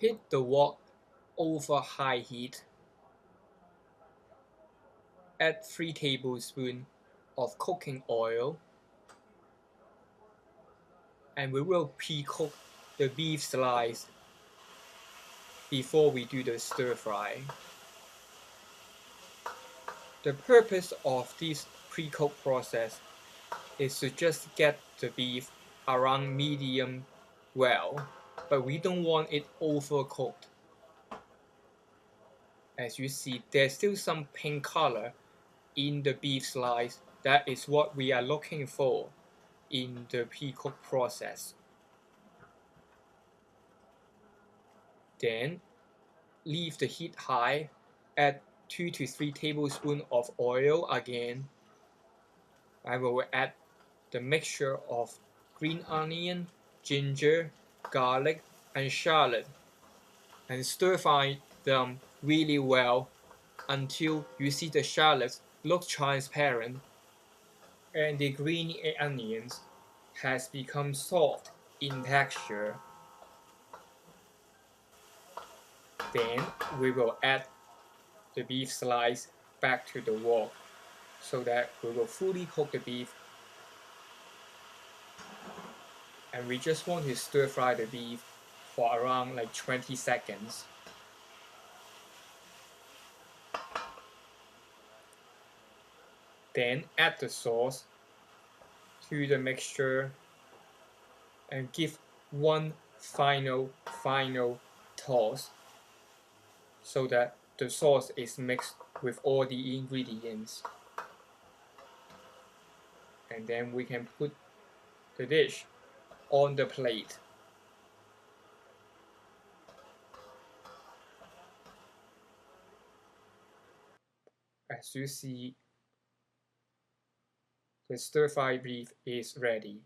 Heat the wok over high heat. Add 3 tablespoons of cooking oil, and we will pre-cook the beef slice before we do the stir fry. The purpose of this pre-cook process is to just get the beef around medium well, but we don't want it overcooked. As you see, there's still some pink color in the beef slice. That is what we are looking for in the pre-cook process. Then leave the heat high, add 2 to 3 tablespoons of oil again. I will add the mixture of green onion, ginger, garlic, and shallot, and stir fry them really well until you see the shallots look transparent and the green onions has become soft in texture. Then we will add the beef slice back to the wok so that we will fully cook the beef, and we just want to stir fry the beef for around like 20 seconds. Then add the sauce to the mixture and give one final toss so that the sauce is mixed with all the ingredients. And then we can put the dish on the plate. As you see, the stir-fry beef is ready.